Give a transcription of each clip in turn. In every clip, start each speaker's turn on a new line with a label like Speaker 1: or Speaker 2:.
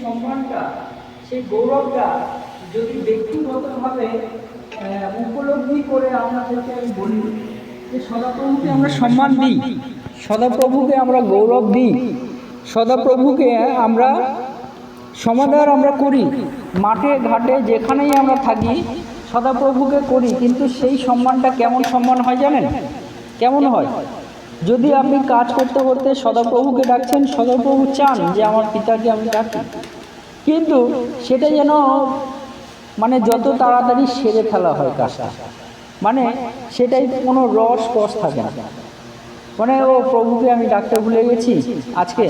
Speaker 1: সম্মানটা, সেই গৌরবটা যদি ব্যক্তিগতভাবে উপলব্ধি করে আপনাদেরকে আমি বলি যে সদাপ্রভুকে আমরা সম্মান দিই, সদাপ্রভুকে আমরা গৌরব দিই, সদাপ্রভুকে আমরা সমাদর আমরা করি, মাঠে ঘাটে যেখানেই আমরা থাকি সদাপ্রভুকে করি। কিন্তু সেই সম্মানটা কেমন সম্মান হয় জানেন? কেমন হয়? যদি আপনি কাজ করতে করতে সদাপ্রভুকে ডাকছেন, সদাপ্রভু চান যে আমার পিতাকে আমি ডাকি, কিন্তু সেটা যেন মানে যত তাড়াতাড়ি সেরে ফেলা হয় কাজটা, মানে সেটাই কোনো রস কস থাকে না। মানে ও প্রভুকে আমি ডাকতে ভুলে গেছি আজকে,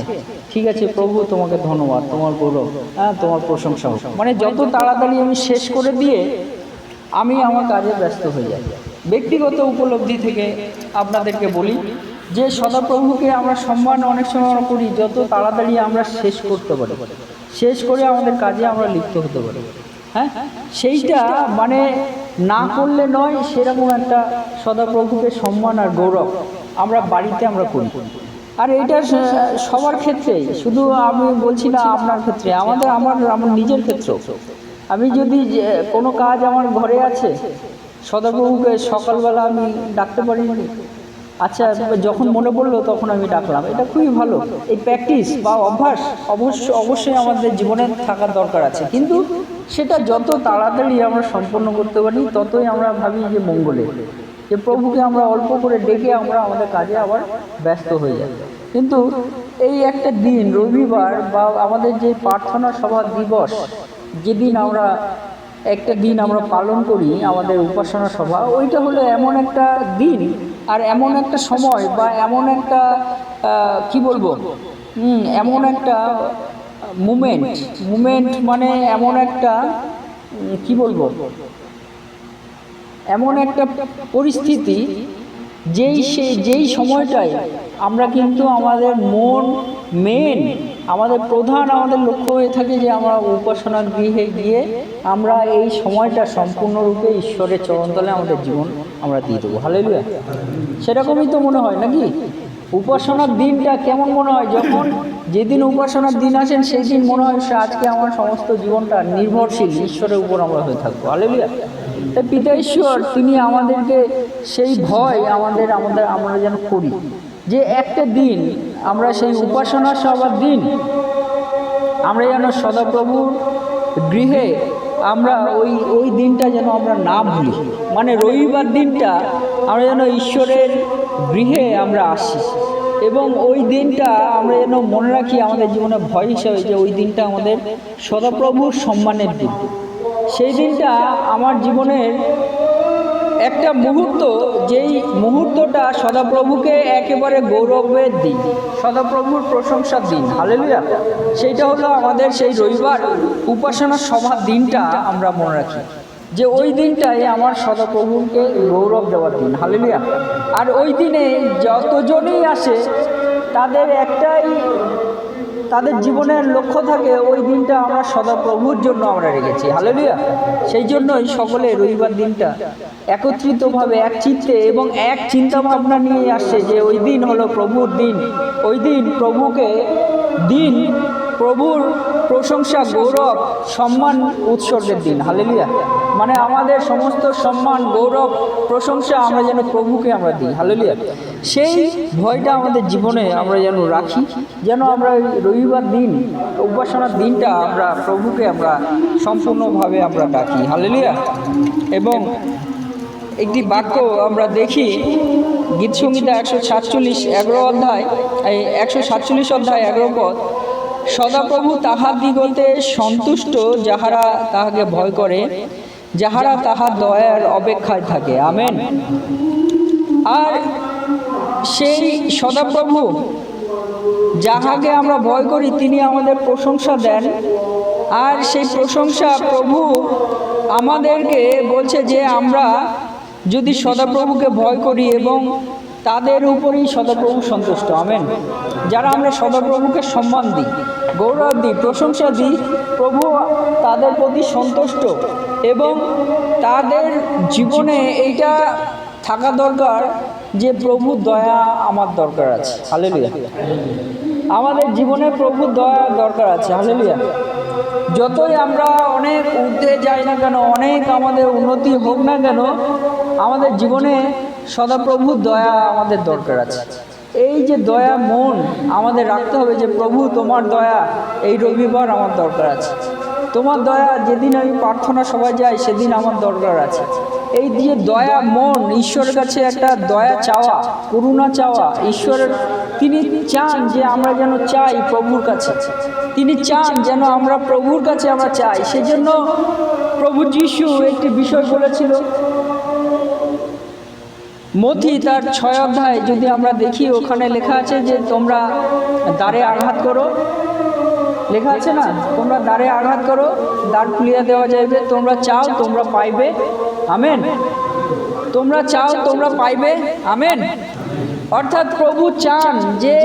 Speaker 1: ঠিক আছে প্রভু তোমাকে ধন্যবাদ, তোমার গৌরব, হ্যাঁ তোমার প্রশংসা হোক, মানে যত তাড়াতাড়ি আমি শেষ করে দিয়ে আমি আমার কাজে ব্যস্ত হয়ে যাই। ব্যক্তিগত উপলব্ধি থেকে আপনাদেরকে বলি যে সদাপ্রভুকে আমরা সম্মান অনেক সময় করি যত তাড়াতাড়ি আমরা শেষ করতে পারি, শেষ করে আমাদের কাজে আমরা লিপ্ত হতে পারি। হ্যাঁ, সেইটা মানে না করলে নয়, সেরকম একটা সদাপ্রভুকে সম্মান আর গৌরব আমরা বাড়িতে আমরা করি। আর এটা সবার ক্ষেত্রেই, শুধু আমি বলছি না আপনার ক্ষেত্রে, আমার নিজের ক্ষেত্রেও। আমি যদি কোনো কাজ আমার ঘরে আছে, সদাপ্রভুকে সকালবেলা আমি ডাকতে পারিনি, আচ্ছা যখন মনে পড়লো তখন আমি ডাকলাম, এটা খুবই ভালো। এই প্র্যাকটিস বা অভ্যাস অবশ্যই আমাদের জীবনে থাকার দরকার আছে, কিন্তু সেটা যত তাড়াতাড়ি আমরা সম্পন্ন করতে পারি ততই আমরা ভাবি যে মঙ্গলে, যে প্রভুকে আমরা অল্প করে ডেকে আমরা আমাদের কাজে আবার ব্যস্ত হয়ে যাই। কিন্তু এই একটা দিন রবিবার বা আমাদের যে প্রার্থনা সভা দিবস, যেদিন আমরা একটা দিন আমরা পালন করি আমাদের উপাসনা সভা, ওইটা হলো এমন একটা দিন আর এমন একটা সময় বা এমন একটা কি বলবো, এমন একটা মুমেন্ট মানে এমন একটা কি বলবো, এমন একটা পরিস্থিতি যেই সময়টায় আমরা কিন্তু আমাদের আমাদের প্রধান আমাদের লক্ষ্য হয়ে থাকে যে আমরা উপাসনা গৃহে গিয়ে আমরা এই সময়টা সম্পূর্ণরূপে ঈশ্বরের চরণতলে আমাদের জীবন আমরা দিয়ে দেবো। হালেলুয়া। সেরকমই তো মনে হয় নাকি? উপাসনার দিনটা কেমন মনে হয়? যখন যেদিন উপাসনার দিন আসেন সেই দিন মনে হয় সে আজকে আমার সমস্ত জীবনটা নির্ভরশীল ঈশ্বরের উপর আমরা হয়ে থাকবো। হালেলুয়া। তাই পিতা ঈশ্বর তিনি আমাদেরকে সেই ভয় আমরা যেন করি যে একটা দিন আমরা সেই উপাসনা সভার দিন আমরা যেন সদাপ্রভুর গৃহে আমরা ওই দিনটা যেন আমরা না ভুলি, মানে রবিবার দিনটা আমরা যেন ঈশ্বরের গৃহে আমরা আসি এবং ওই দিনটা আমরা যেন মনে রাখি আমাদের জীবনে ভয় হিসাবে যে ওই দিনটা আমাদের সদাপ্রভুর সম্মানের দিন। সেই দিনটা আমার জীবনের একটা মুহূর্ত, যেই মুহূর্তটা সদাপ্রভুকে একেবারে গৌরবের দিন, সদাপ্রভুর প্রশংসার দিন। হালেলুয়া। সেইটা হলো আমাদের সেই রবিবার উপাসনা সভার দিনটা আমরা মনে রাখি যে ওই দিনটাই আমার সদাপ্রভুকে গৌরব দেওয়ার দিন। হালেলুয়া। আর ওই দিনে যতজনই আসে তাদের জীবনের লক্ষ্য থাকে ওই দিনটা আমরা সদাপ্রভুর জন্য আমরা রেখেছি। হালেলুয়া। সেই জন্যই সকলে রবিবার দিনটা একত্রিতভাবে এক চিত্তে এবং এক চিন্তা ভাবনা নিয়ে আসছে যে ওই দিন হলো প্রভুর দিন, ওই দিন প্রভুর প্রশংসা গৌরব সম্মান উৎসর্গের দিন। হালেলুয়া। মানে আমাদের সমস্ত সম্মান গৌরব প্রশংসা আমরা যেন প্রভুকে আমরা দিই। হালেলুয়া। সেই ভয়টা আমাদের জীবনে আমরা যেন রাখি, যেন আমরা রবিবার দিন উপাসনার দিনটা আমরা প্রভুকে আমরা সম্পূর্ণভাবে আমরা ডাকি। হালেলুয়া। এবং একটি বাক্য আমরা দেখি গীতসংহিতা 147 অধ্যায় 11 পদ, সদাপ্রভু তাহার দিগতে সন্তুষ্ট যাহারা তাহাকে ভয় করে, যাহারা তাহার দয়ার অপেক্ষায় থাকে। আমেন। আর সেই সদাপ্রভু যাহাকে আমরা ভয় করি তিনি আমাদের প্রশংসা দেন, আর সেই প্রশংসা প্রভু আমাদেরকে বলছে যে আমরা যদি সদাপ্রভুকে ভয় করি এবং তাদের উপরেই সদাপ্রভু সন্তুষ্ট। আমেন। যারা আমরা সদাপ্রভুকে সম্মান দিই, গৌরব দিই, প্রশংসা দিই, প্রভু তাদের প্রতি সন্তুষ্ট এবং তাদের জীবনে এইটা থাকা দরকার যে প্রভুর দয়া আমার দরকার আছে। হালেলুয়া। আমাদের জীবনে প্রভুর দয়া দরকার আছে। হালেলুয়া। যতই আমরা অনেক ঊর্ধ্বে যাই না কেন, অনেক আমাদের উন্নতি হোক না কেন, আমাদের জীবনে সদাপ্রভুর দয়া আমাদের দরকার আছে। এই যে দয়া মন আমাদের রাখতে হবে যে প্রভু তোমার দয়া এই রবিবার আমার দরকার আছে, তোমার দয়া যেদিন আমি প্রার্থনা সভায় যাই সেদিন আমার দরকার আছে। এই যে দয়া মন, ঈশ্বরের কাছে একটা দয়া চাওয়া, করুণা চাওয়া, ঈশ্বরের তিনি চান যে আমরা যেন চাই প্রভুর কাছে, তিনি চান যেন আমরা প্রভুর কাছে আমরা চাই। সেজন্য প্রভু যীশু একটি বিষয় বলেছিল, মথি তার 6 অধ্যায় যদি আমরা দেখি, ওখানে লেখা আছে যে তোমরা দ্বারে আঘাত করো, লেখা আছে না, তোমরা দ্বারে আঘাত করো, দ্বার খুলিয়া দেওয়া যাইবে, তোমরা চাও তোমরা পাইবে, আমেন। তোমরা চাও তোমরা পাইবে, আমেন। অর্থাৎ প্রভু চান যে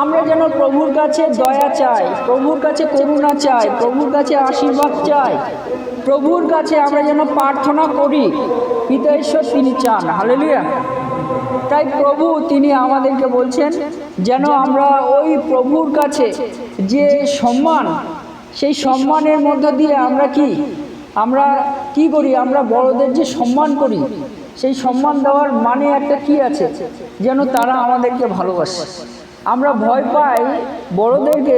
Speaker 1: আমরা যেন প্রভুর কাছে দয়া চাই, প্রভুর কাছে করুণা চাই, প্রভুর কাছে আশীর্বাদ চাই, প্রভুর কাছে আমরা যেন প্রার্থনা করি। পিতা ঈশ্বর তিনি চান, হালেলুয়া। তাই প্রভু তিনি আমাদেরকে বলছেন যেন আমরা ওই প্রভুর কাছে যে সম্মান, সেই সম্মানের মধ্য দিয়ে আমরা কি করি, আমরা বড়দের যে সম্মান করি, সেই সম্মান দেওয়ার মানে একটা কি আছে, যেন তারা আমাদেরকে ভালোবাসে। আমরা ভয় পাই বড়দেরকে,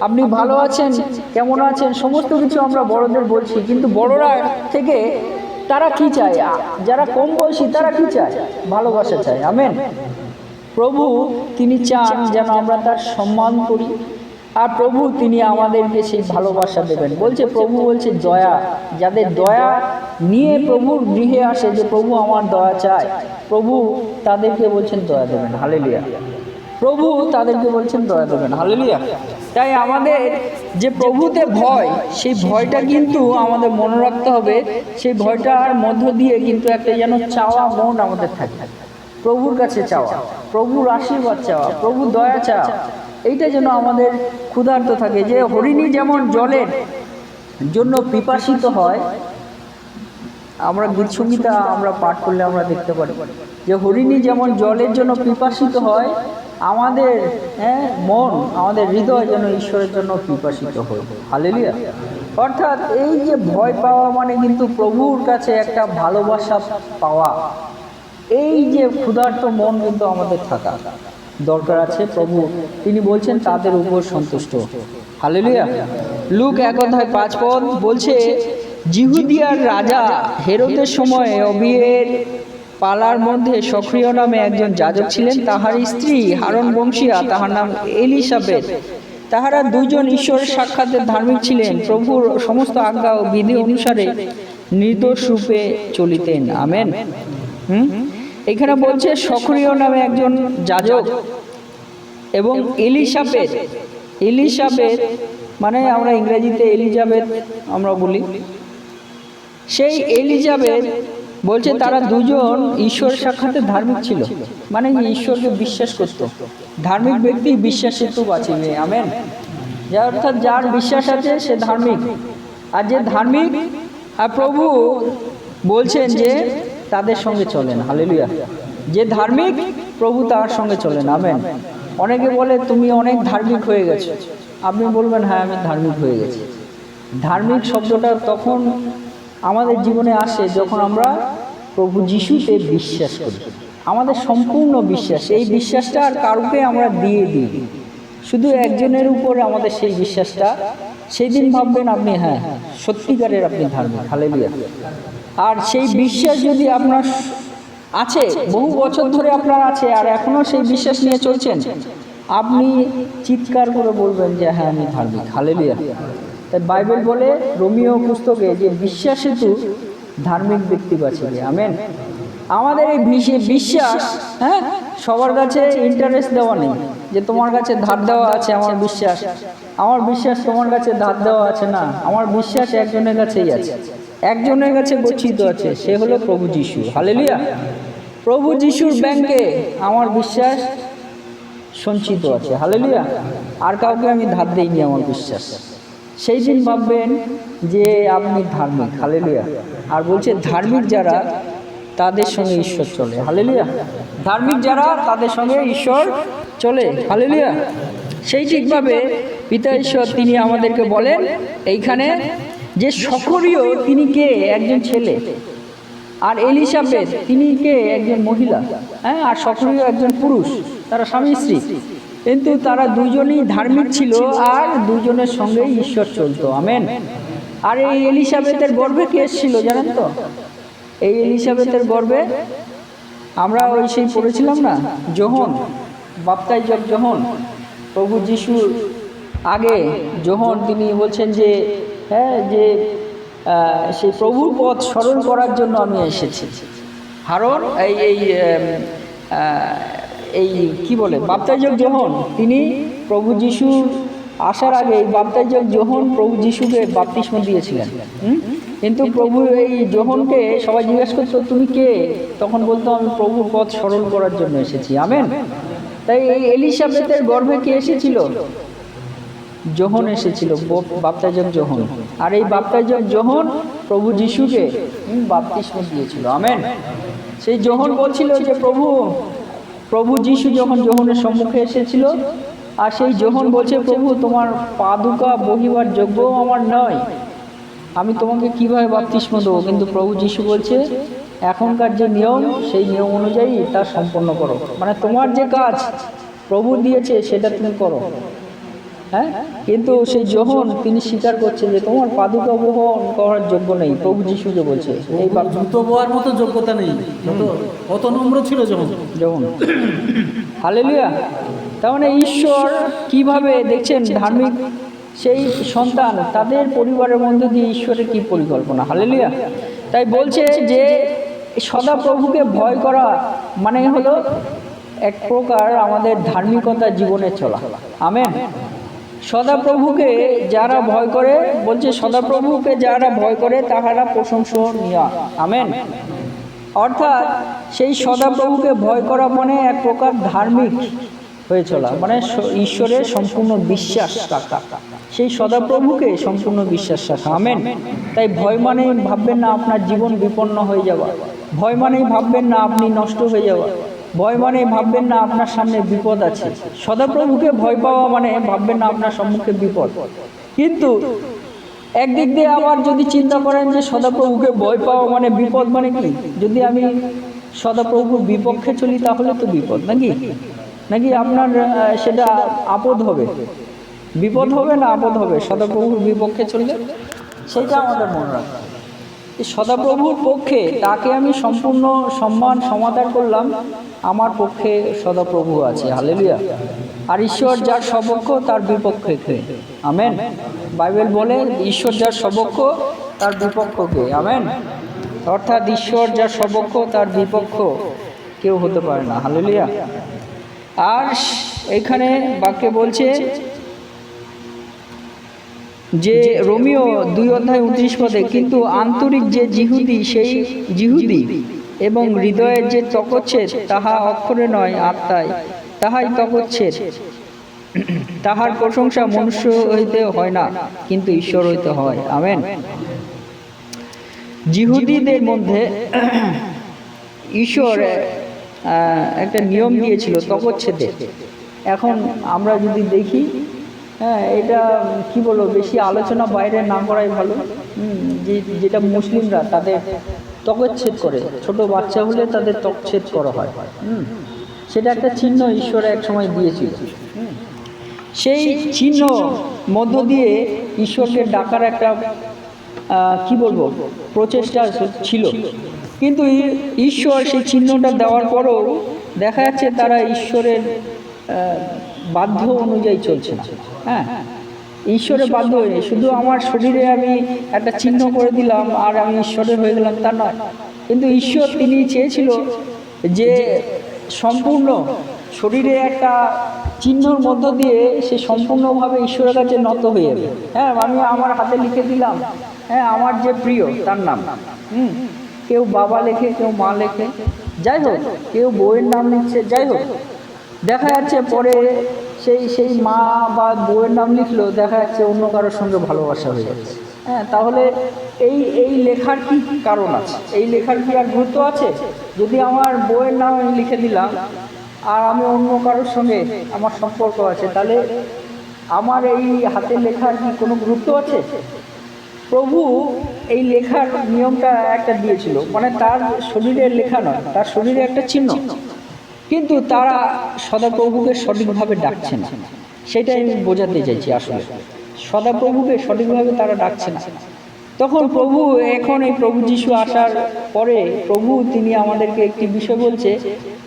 Speaker 1: আপনি ভালো আছেন, কেমন আছেন, সমস্ত কিছু আমরা বড়দের বলছি, কিন্তু বড়রা থেকে তারা কি চায়, যারা কম বয়সী তারা কি চায়, ভালোবাসা চায়, আমেন। প্রভু তিনি চান যেন আমরা তার সম্মান করি, আর প্রভু তিনি আমাদেরকে সেই ভালোবাসা দেবেন। বলছে প্রভু বলছে দয়া, যাদের দয়া নিয়ে প্রভুর গৃহে আসে যে প্রভু আমার দয়া চায়, প্রভু তাদেরকে বলছেন দয়া দেবেন, হালেলুয়া। প্রভু তাদেরকে বলছেন দয়া দেবেন, হালেলুয়া। তাই আমাদের যে প্রভুতে ভয়, সেই ভয়টা কিন্তু আমাদের মনে রাখতে হবে। সেই ভয়টার মধ্য দিয়ে কিন্তু একটা যেন চাওয়া মন আমাদের থাকে, প্রভুর কাছে চাওয়া, প্রভুর আশীর্বাদ চাওয়া, প্রভুর দয়া চাওয়া, এইটা যেন আমাদের ক্ষুধার্ত থাকে। যে হরিণী যেমন জলের জন্য পিপাসিত হয়, আমরা গীতসংগীতা আমরা পাঠ করলে আমরা দেখতে পারি যে হরিণী যেমন জলের জন্য পিপাসিত হয়, আমাদের মন, আমাদের হৃদয় যেন ঈশ্বরের জন্য পিপাসিত হয়, হালেলুয়া। অর্থাৎ এই যে ভয় পাওয়া মানে কিন্তু প্রভুর কাছে একটা ভালোবাসা পাওয়া, এই যে ক্ষুধার্ত মন কিন্তু আমাদের থাকা দরকার আছে। প্রভু তিনি বলছেন তাদের উপর সন্তুষ্ট, হালেলুয়া। লুক 1 অধ্যায় 5 পদ বলছে, জিহুদিয়ার রাজা হেরোদের সময় অবিয়ের পালার মধ্যে সক্রিয় নামে একজন যাজক ছিলেন, তাহার স্ত্রী হারন বংশীয়া, তাহার নাম এলিসাবেথ। তাহারা দুজন ঈশ্বরের সাক্ষাতে ধার্মিক ছিলেন, প্রভুর সমস্ত আজ্ঞা ও বিধি অনুসারে নির্দোষ রূপে চলিতেন, আমেন। এখানে বলছে সক্রিয় নামে একজন যাজক এবং এলিসাবেথ। এলিসাবেথ মানে আমরা ইংরেজিতে এলিজাবেথ আমরা বলি। সেই এলিজাবেথ বলছে তারা দুজন ঈশ্বরের সাক্ষাতে ধার্মিক ছিল, মানে ঈশ্বরকে বিশ্বাস করত। ধার্মিক ব্যক্তি বিশ্বাসে তো বাঁচিবে, আমেন। অর্থাৎ যার বিশ্বাস আছে সে ধার্মিক, আর যে ধার্মিক, আর প্রভু বলছেন যে তাদের সঙ্গে চলেন, হালেলুয়া। যে ধার্মিক প্রভু তার সঙ্গে চলেন, আমেন। অনেকে বলে তুমি অনেক ধার্মিক হয়ে গেছো, আপনি বলবেন হ্যাঁ আমি ধার্মিক হয়ে গেছি। ধার্মিক শব্দটা তখন আমাদের জীবনে আসে যখন আমরা প্রভু যিশুতে বিশ্বাস করি, আমাদের সম্পূর্ণ বিশ্বাস। এই বিশ্বাসটা আর কাউকে আমরা দিয়ে দিই, শুধু একজনের উপরে আমাদের সেই বিশ্বাসটা, সেই দিন ভাববেন আপনি হ্যাঁ সত্যিকারের আপনি ধার্মিক, হালেলুয়া। আর সেই বিশ্বাস যদি আপনার আছে, বহু বছর ধরে আপনার আছে, আর এখনো সেই বিশ্বাস নিয়ে চলছেন, আপনি চিৎকার করে বলবেন যে হ্যাঁ আমি ধার্মিক, হালেলুয়া। তাই বাইবেল বলে রোমিও পুস্তকে যে বিশ্বাস হেতু ধার্মিক ব্যক্তি বাঁচিবে, আমেন। আমাদের এই বিশ্বাস সবার কাছে ইন্টারেস্ট দেওয়া নেই, যে তোমার কাছে ধার দেওয়া আছে আমার বিশ্বাস, আমার বিশ্বাস তোমার কাছে ধার দেওয়া আছে না, আমার বিশ্বাস একজনের কাছেই আছে, একজনের কাছে গচ্ছিত আছে, সে হলো প্রভু যিশু, হালেলুয়া। প্রভু যিশুর ব্যাংকে আমার বিশ্বাস সঞ্চিত আছে, হালেলুয়া। আর কাউকে আমি ধার দেইনি আমার বিশ্বাস। সেই দিন ভাববেন যে আপনি ধার্মিক, হালেলুয়া। আর বলছে ধার্মিক যারা তাদের সঙ্গে ঈশ্বর চলে, হালেলুয়া। ধার্মিক যারা তাদের সঙ্গে ঈশ্বর চলে, হালেলুয়া। সেই ঠিকভাবে পিতা ঈশ্বর তিনি আমাদেরকে বলেন এইখানে যে সক্রিয় তিনি কে, একজন ছেলে, আর এলিসাবেথ তিনি কে, একজন মহিলা, হ্যাঁ, আর সক্রিয় একজন পুরুষ, তারা স্বামী স্ত্রী, কিন্তু তারা দুজনেই ধার্মিক ছিল আর দুজনের সঙ্গেই ঈশ্বর চলতো। আমেন। আর এই এলিসাবেথের গর্ভে কে এসেছিল জানেন তো? এই এলিসাবেথের গর্ভে আমরা ওই সেই পড়েছিলাম না, যোহন, বাপ্তাইজক যোহন, প্রভু যিশুর আগে যোহন তিনি বলছেন যে হ্যাঁ, যে সেই প্রভুর পথ স্মরণ করার জন্য আমি এসেছি। কারণ এই এই এই কি বলে, বাপ্তাইজক যোহন তিনি প্রভু যিশু আসার আগে বাপ্তাইজক যোহন প্রভু যিশুকে বাপ্তিস্ম দিয়েছিলেন। কিন্তু প্রভু এই যোহনকে সবাই জিজ্ঞেস করতো তুমি কে, তখন বলতো আমি প্রভুর পথ স্মরণ করার জন্য এসেছি। আমেন। তাই এই এলিসাবেথের গর্ভে কে এসেছিল? যোহন এসেছিল, বাপ্তাইজক যোহন। আর এই বাপ্তাইজক যোহন প্রভু যিশুকে বাপ্তিস্ম দিয়েছিল। আমেন। সেই যোহন বলছিল যে প্রভু যিশু যখন যোহনের সম্মুখে এসেছিল, আর সেই যোহন বলছে প্রভু তোমার পাদুকা বহিবার যোগ্য আমার নয়, আমি তোমাকে কিভাবে বাপ্তিস্ম দেবো? কিন্তু প্রভু যিশু বলছে এখনকার যে নিয়ম সেই নিয়ম অনুযায়ী তা সম্পন্ন করো, মানে তোমার যে কাজ প্রভু দিয়েছে সেটা তুমি করো। হ্যাঁ, কিন্তু সেই যোহন তিনি স্বীকার করছে যে তোমার পাদুকা বহন করার যোগ্য নেই। প্রভু যিশু যে বলছে এই
Speaker 2: জুতো বোয়ার মতো যোগ্যতা নেই, কত নম্র ছিল যোহন।
Speaker 1: হালেলুয়া। তার মানে ঈশ্বর কিভাবে দেখছেন ধার্মিক সেই সন্তান, তাদের পরিবারের মধ্যে দিয়ে ঈশ্বরের কি পরিকল্পনা। হালেলুয়া। তাই বলছে যে সদা প্রভুকে ভয় করা মানে হলো এক প্রকার আমাদের ধার্মিকতা জীবনে চলা। আমেন। সদাপ্রভুকে যারা ভয় করে, বলছে সদাপ্রভুকে যারা ভয় করে তাহারা প্রশংসনীয়। আমেন। অর্থাৎ সেই সদাপ্রভুকে ভয় করা মানে এক প্রকার ধার্মিক হয়ে চলা, মানে ঈশ্বরের সম্পূর্ণ বিশ্বাস রাখা, সেই সদাপ্রভুকে সম্পূর্ণ বিশ্বাস রাখা। আমেন। তাই ভয় মানেই ভাববেন না আপনার জীবন বিপন্ন হয়ে যাওয়া, ভয় মানেই ভাববেন না আপনি নষ্ট হয়ে যাওয়া, ভয় মানে ভাববেন না আপনার সামনে বিপদ আছে। সদাপ্রভুকে ভয় পাওয়া মানে ভাববেন না আপনার সম্মুখে বিপদ। কিন্তু একদিক দিয়ে আবার যদি চিন্তা করেন যে সদাপ্রভুকে ভয় পাওয়া মানে বিপদ, মানে কি, যদি আমি সদাপ্রভুর বিপক্ষে চলি তাহলে তো বিপদ, নাকি নাকি আপনার সেটা আপদ হবে, বিপদ হবে না আপদ হবে সদাপ্রভুর বিপক্ষে চললে? সেটা আমাদের মনে রাখতে হবে। সদাপ্রভুর পক্ষে তাকে আমি সম্পূর্ণ সম্মান সমাদর করলাম, আমার পক্ষে সদাপ্রভু আছে। হালেলুয়া। আর ঈশ্বর যার সপক্ষ তার বিপক্ষে কে? আমেন। বাইবেল বলে ঈশ্বর যার সপক্ষ তার বিপক্ষ কে? আমেন। অর্থাৎ ঈশ্বর যার সপক্ষ তার বিপক্ষ কেউ হতে পারে না। হালেলুয়া। আর এখানে বাক্যে বলছে যে রোমিও 2:29 কিন্তু আন্তরিক যে জিহুদি সেই জিহুদি, এবং হৃদয়ের যে তকচ্ছেদ তাহা অক্ষরে নয় আত্মায়, তাহাই তকচ্ছেদ। তাহার প্রশংসা মনুষ্য হইতে হয় না, কিন্তু ঈশ্বর হইতে হয়। আমেন। জিহুদিদের মধ্যে ঈশ্বর একটা নিয়ম দিয়েছিল তকচ্ছেদে। এখন আমরা যদি দেখি, হ্যাঁ, এটা কি বলবো, বেশি আলোচনা বাইরে না করাই ভালো। যেটা মুসলিমরা তাদের ত্বকচ্ছেদ করে, ছোট বাচ্চা হলে তাদের ত্বকচ্ছেদ করা হয়। সেটা একটা চিহ্ন ঈশ্বর এক সময় দিয়েছিল। সেই চিহ্ন মধ্য দিয়ে ঈশ্বরকে ডাকার একটা কি বলবো প্রচেষ্টা ছিল। কিন্তু ঈশ্বর সেই চিহ্নটা দেওয়ার পরও দেখা যাচ্ছে তারা ঈশ্বরের বাধ্য অনুযায়ী চলছে না। হ্যাঁ, ঈশ্বরের বাধ্য হয়ে শুধু আমার শরীরে আমি একটা চিহ্ন করে দিলাম আর আমি ঈশ্বরের হয়ে গেলাম তা নয়। কিন্তু ঈশ্বর তিনি চেয়েছিল যে সম্পূর্ণ শরীরে একটা চিহ্নর মধ্য দিয়ে সে সম্পূর্ণভাবে ঈশ্বরের কাছে নত হয়ে যাবে। হ্যাঁ, আমি আমার হাতে লিখে দিলাম, হ্যাঁ, আমার যে প্রিয় তার নাম। কেউ বাবা লেখে, কেউ মা লেখে, যাই হোক, কেউ বউয়ের নাম লিখছে, যাই হোক, দেখা যাচ্ছে পরে সেই মা বা বউয়ের নাম লিখলেও দেখা যাচ্ছে অন্য কারোর সঙ্গে ভালোবাসা হয়ে যাচ্ছে। হ্যাঁ, তাহলে এই লেখার কি কারণ আছে? এই লেখার কি আর গুরুত্ব আছে? যদি আমার বউয়ের নাম আমি লিখে দিলাম আর আমি অন্য কারোর সঙ্গে আমার সম্পর্ক আছে, তাহলে আমার এই হাতে লেখার কি কোনো গুরুত্ব আছে? প্রভু এই লেখার নিয়মটা একটা দিয়েছিল, মানে তার শরীরের লেখা নয়, তার শরীরে একটা চিহ্ন, কিন্তু তারা সদাপ্রভুকে সঠিকভাবে ডাকছে না। সেটাই আমি বোঝাতে চাইছি। আসলে সদাপ্রভুকে সঠিকভাবে তারা ডাকছে না। তখন প্রভু, এখন এই প্রভু যিশু আসার পরে প্রভু তিনি আমাদেরকে একটি বিষয় বলছে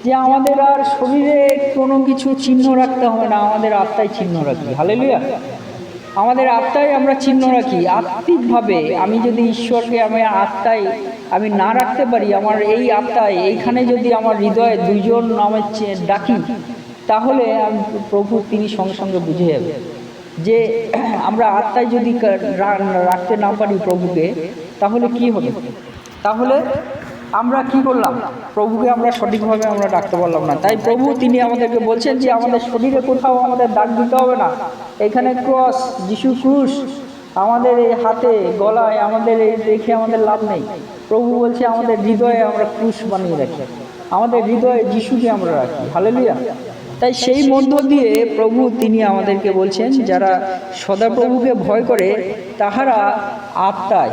Speaker 1: যে আমাদের আর শরীরে কোনো কিছু চিহ্ন রাখতে হবে না, আমাদের আত্মায় চিহ্ন রাখি। হালেলুয়া। আমাদের আত্মায় আমরা চিহ্ন রাখি আত্মিকভাবে। আমি যদি ঈশ্বরকে আমি আত্মায় আমি না রাখতে পারি, আমার এই আত্মায় এইখানে যদি আমার হৃদয়ে দুইজন নামে ডাকি, তাহলে আমি প্রভু তিনি সঙ্গে সঙ্গে বুঝে যাবে যে আমরা আত্মায় যদি রাখতে না পারি প্রভুকে, তাহলে কি হবে? তাহলে আমরা কি করলাম? প্রভুকে আমরা সঠিকভাবে আমরা ডাকতে পারলাম না। তাই প্রভু তিনি আমাদেরকে বলছেন যে আমাদের শরীরে কোথাও আমাদের দাগ দিতে হবে না। এখানে ক্রস, যিশু ক্রুশ আমাদের এই হাতে গলায়, আমাদের এই দেখে আমাদের লাভ নেই। প্রভু বলছে আমাদের হৃদয়ে আমরা ক্রুশ বানিয়ে রাখি, আমাদের হৃদয়ে যিশুকে আমরা রাখি। হালেলুয়া। তাই সেই মধ্য দিয়ে প্রভু তিনি আমাদেরকে বলছেন যারা সদাপ্রভুকে ভয় করে তাহারা আত্মায়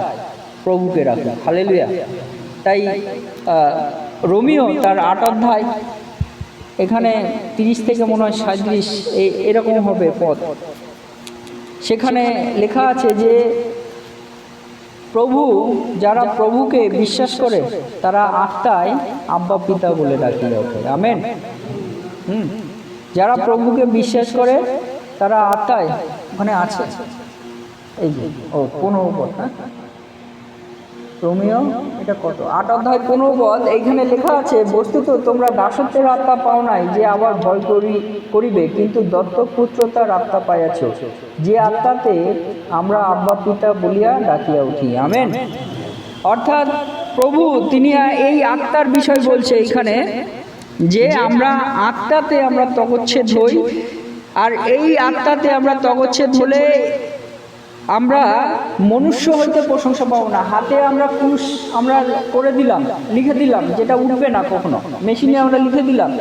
Speaker 1: প্রভুকে রাখে। হালেলুয়া। তাই রোমিও তার 8 অধ্যায় এখানে 30 থেকে মনে হয় 37 এরকম হবে পদ, সেখানে লেখা আছে যে প্রভু, যারা প্রভুকে বিশ্বাস করে তারা আত্মায় আব্বা পিতা বলে ডাকি ওঠে। আমেন। যারা প্রভুকে বিশ্বাস করে তারা আত্মায়, ওখানে আছে এই যে 15 পদ, রোমিও এটা কত 8 অধ্যায় 15 পদ, এইখানে লেখা আছে বস্তুত তোমরা দাসত্বের আত্মা পাও নাই যে আবার ভয় করিবে, কিন্তু দত্তক পুত্রতার আত্মা পাইয়াছ, যে আত্মাতে আমরা আব্বা পিতা বলিয়া ডাকিয়া উঠি। আমেন। অর্থাৎ প্রভু তিনি এই আত্মার বিষয় বলছে এখানে, যে আমরা আত্মাতে আমরা তগচ্ছেদ হই, আর এই আত্মাতে আমরা তগচ্ছেদ হলে আমরা মনুষ্য হইতে প্রশংসা পাবো না। হাতে আমরা ক্রুশ আমরা করে দিলাম, লিখে দিলাম, যেটা উঠবে না কখনো, মেশিনে আমরা লিখে দিলাম,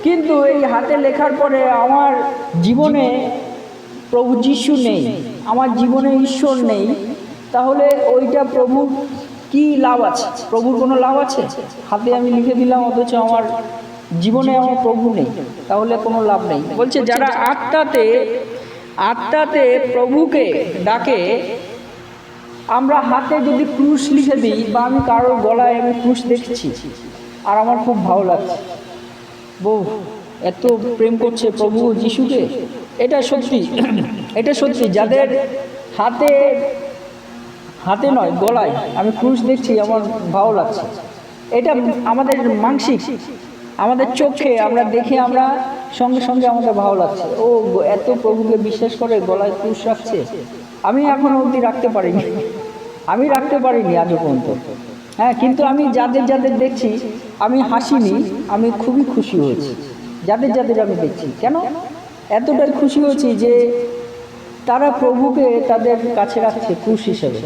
Speaker 1: কিন্তু এই হাতে লেখার পরে আমার জীবনে প্রভু যিশু নেই, আমার জীবনে ঈশ্বর নেই, তাহলে ওইটা প্রভু কি লাভ আছে? প্রভুর কোনো লাভ আছে? হাতে আমি লিখে দিলাম অথচ আমার জীবনে আমার প্রভু নেই, তাহলে কোনো লাভ নেই। বলছে যারা আত্মাতে প্রভুকে ডাকে, আমরা হাতে যদি ক্রুশ লিখে দিই, বা আমি কারোর গলায় আমি ক্রুশ দেখছি আর আমার খুব ভালো লাগছে, বউ এত প্রেম করছে প্রভু যিশুকে, এটা সত্যি, এটা সত্যি। যাদের হাতে নয় গলায় আমি ক্রুশ দেখছি, আমার ভালো লাগছে, এটা আমাদের মানসিক, আমাদের চোখে আমরা দেখে আমরা সঙ্গে সঙ্গে আমাদের ভালো লাগছে, ও এত প্রভুকে বিশ্বাস করে গলায় ক্রুশ রাখছে। আমি এখনো অবধি রাখতে পারিনি, আমি রাখতে পারিনি আজও পর্যন্ত। হ্যাঁ, কিন্তু আমি যাদের দেখছি আমি হাসিনি, আমি খুবই খুশি হয়েছি। যাদের আমি দেখছি, কেন এতটাই খুশি হয়েছি যে তারা প্রভুকে তাদের কাছে রাখছে ক্রুশ হিসেবে।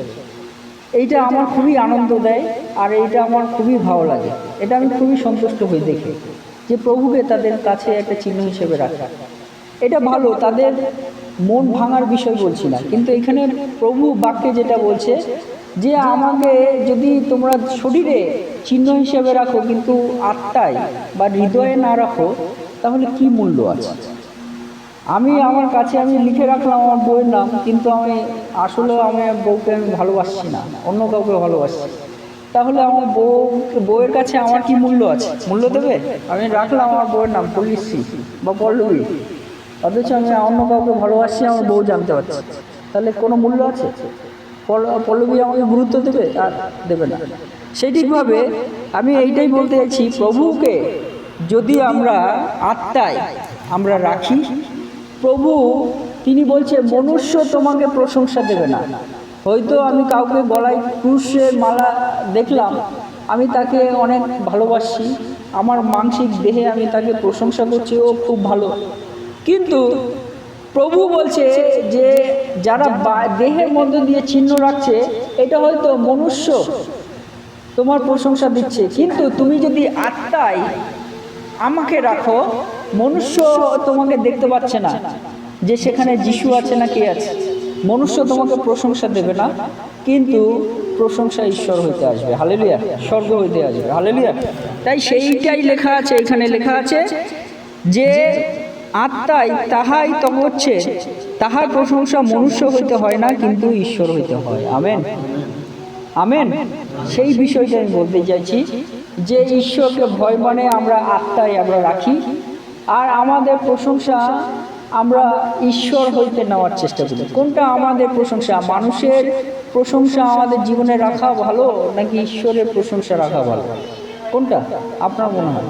Speaker 1: এইটা আমার খুবই আনন্দ দেয়, আর এইটা আমার খুবই ভালো লাগে, এটা আমি খুবই সন্তুষ্ট হই দেখে যে প্রভুকে তাদের কাছে একটা চিহ্ন হিসেবে রাখা। এটা ভালো, তাদের মন ভাঙার বিষয় বলছি না, কিন্তু এখানে প্রভু বাক্যে যেটা বলছে যে আমাকে যদি তোমরা শরীরে চিহ্ন হিসেবে রাখো কিন্তু আত্মায় বা হৃদয়ে না রাখো, তাহলে কি মূল্য আছে? আমি আমার কাছে আমি লিখে রাখলাম আমার বউয়ের নাম, কিন্তু আমি আসলে আমার বউকে আমি ভালোবাসছি না, অন্য কাউকে ভালোবাসছি, তাহলে আমার বউয়ের কাছে আমার কি মূল্য আছে? মূল্য দেবে? আমি রাখলাম আমার বউয়ের নাম পল্লীশ্রী বা পল্লবী, অথচ আমি অন্য কাউকে ভালোবাসছি, আমার বউ জানতে পারছি, তাহলে কোনো মূল্য আছে? পল্লবী আমাকে গুরুত্ব দেবে? আর দেবে না। সেই ঠিকভাবে আমি এইটাই বলতে চাইছি, প্রভুকে যদি আমরা আত্মায় আমরা রাখি, প্রভু তিনি বলছে মনুষ্য তোমাকে প্রশংসা দেবে না। হয়তো আমি কাউকে গলায় ক্রুশের মালা দেখলাম, আমি তাকে অনেক ভালোবাসি, আমার মানসিক দেহে আমি তাকে প্রশংসা করছি, ও খুব ভালো, কিন্তু প্রভু বলছে যে যারা দেহের মধ্যে দিয়ে চিহ্ন রাখছে, এটা হয়তো মনুষ্য তোমার প্রশংসা দিচ্ছে, কিন্তু তুমি যদি আত্মায় আমাকে রাখো, মনুষ্য তোমাকে দেখতে পাচ্ছে না, যে সেখানে যিশু আছে না কে আছে। মনুষ্য তোমাকে প্রশংসা দেবে না, কিন্তু প্রশংসা ঈশ্বর হইতে আসবে। হালেলুয়া, স্বর্গ হইতে আসবে। হালেলুয়া। তাই সেইটাই লেখা আছে, এখানে লেখা আছে যে আত্মাই তাহাই তো হচ্ছে, তাহার প্রশংসা মনুষ্য হইতে হয় না, কিন্তু ঈশ্বর হইতে হয়। Amen, amen. সেই বিষয়টা আমি বলতে চাইছি যে ঈশ্বরকে ভয় মানে আমরা আত্মায় আমরা রাখি, আর আমাদের প্রশংসা আমরা ঈশ্বর হইতে নেওয়ার চেষ্টা করি। কোনটা আমাদের প্রশংসা? মানুষের প্রশংসা আমাদের জীবনে রাখা ভালো, নাকি ঈশ্বরের প্রশংসা রাখা ভালো? কোনটা আপনার মনে হয়?